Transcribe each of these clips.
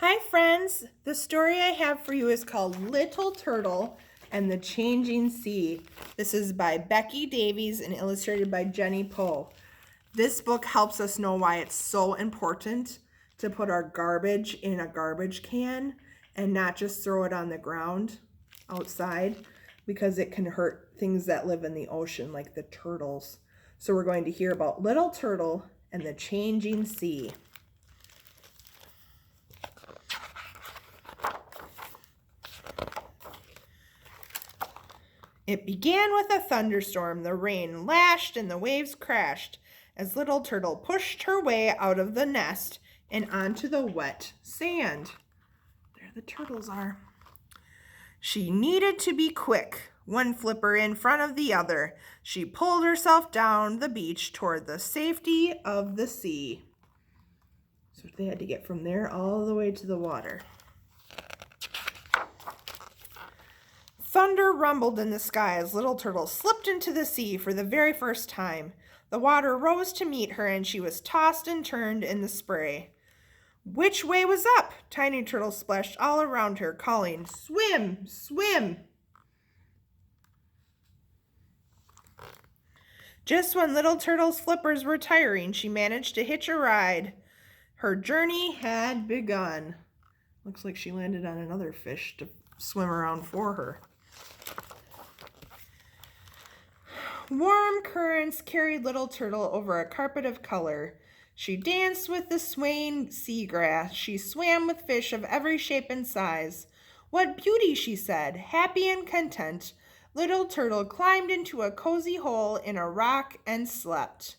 Hi friends, the story I have for you is called Little Turtle and the Changing Sea. This is by Becky Davies and illustrated by Jenny Poe. This book helps us know why it's so important to put our garbage in a garbage can and not just throw it on the ground outside, because it can hurt things that live in the ocean like the turtles. So we're going to hear about Little Turtle and the Changing Sea. It began with a thunderstorm. The rain lashed and the waves crashed as Little Turtle pushed her way out of the nest and onto the wet sand. There the turtles are. She needed to be quick, one flipper in front of the other. She pulled herself down the beach toward the safety of the sea. So they had to get from there all the way to the water. Thunder rumbled in the sky as Little Turtle slipped into the sea for the very first time. The water rose to meet her and she was tossed and turned in the spray. Which way was up? Tiny Turtle splashed all around her, calling, "Swim, swim!" Just when Little Turtle's flippers were tiring, she managed to hitch a ride. Her journey had begun. Looks like she landed on another fish to swim around for her. Warm currents carried Little Turtle over a carpet of color. She danced with the swaying seagrass. She swam with fish of every shape and size. "What beauty," she said. Happy and content, Little Turtle climbed into a cozy hole in a rock and slept.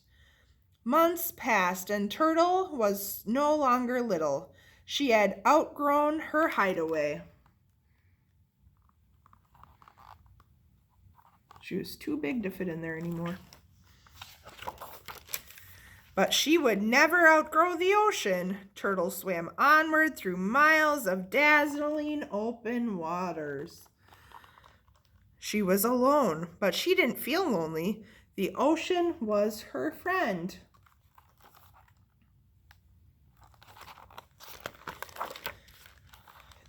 Months passed and Turtle was no longer little. She had outgrown her hideaway. She was too big to fit in there anymore. But she would never outgrow the ocean. Turtle swam onward through miles of dazzling open waters. She was alone, but she didn't feel lonely. The ocean was her friend.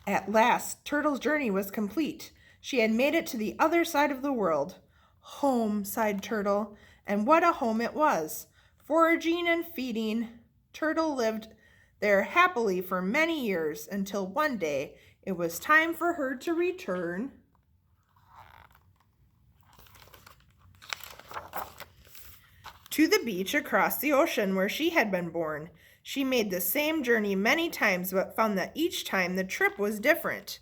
At last, Turtle's journey was complete. She had made it to the other side of the world. "Home," sighed Turtle, and what a home it was. Foraging and feeding, Turtle lived there happily for many years until one day it was time for her to return to the beach across the ocean where she had been born. She made the same journey many times, but found that each time the trip was different.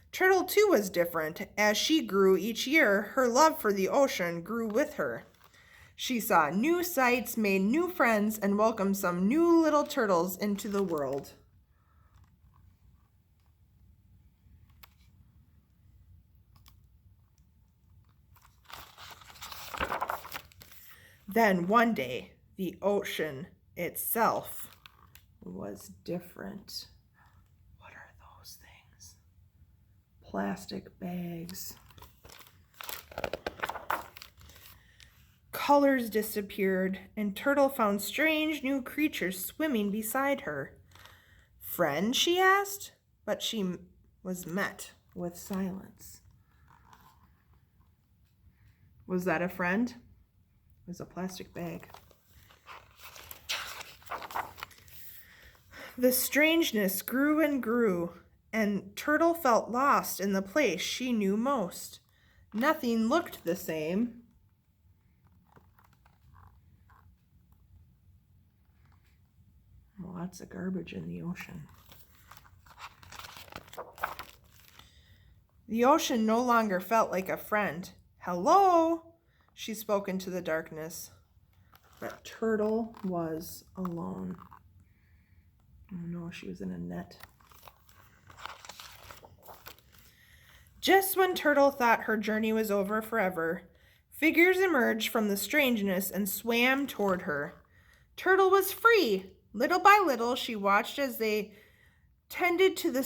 Turtle too was different. As she grew each year, her love for the ocean grew with her. She saw new sights, made new friends, and welcomed some new little turtles into the world. Then one day, the ocean itself was different. What are those things? Plastic bags. Colors disappeared, and Turtle found strange new creatures swimming beside her. "Friend?" she asked, but she was met with silence. Was that a friend? It was a plastic bag. The strangeness grew and grew, and Turtle felt lost in the place she knew most. Nothing looked the same. Lots of garbage in the ocean. The ocean no longer felt like a friend. "Hello," she spoke into the darkness. But Turtle was alone. Oh no, she was in a net. Just when Turtle thought her journey was over forever, figures emerged from the strangeness and swam toward her. Turtle was free. Little by little, she watched as they tended to the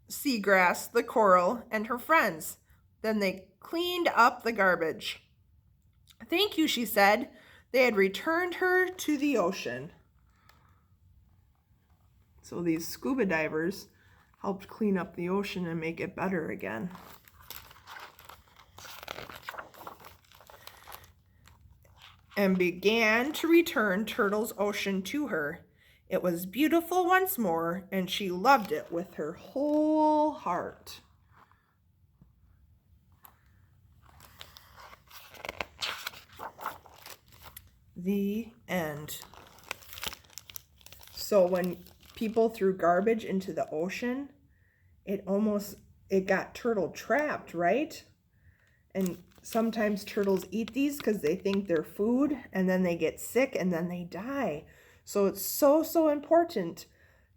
seagrass, the coral, and her friends. Then they cleaned up the garbage. "Thank you," she said. They had returned her to the ocean. So these scuba divers helped clean up the ocean and make it better again. And began to return Turtle's ocean to her. It was beautiful once more, and she loved it with her whole heart. The end. So when people threw garbage into the ocean, it got turtle trapped, right? And sometimes turtles eat these because they think they're food, and then they get sick and then they die. So it's so important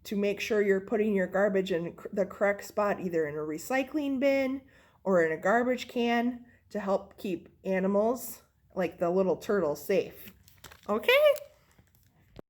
to make sure you're putting your garbage in the correct spot, either in a recycling bin or in a garbage can, to help keep animals like the little turtle safe. Okay?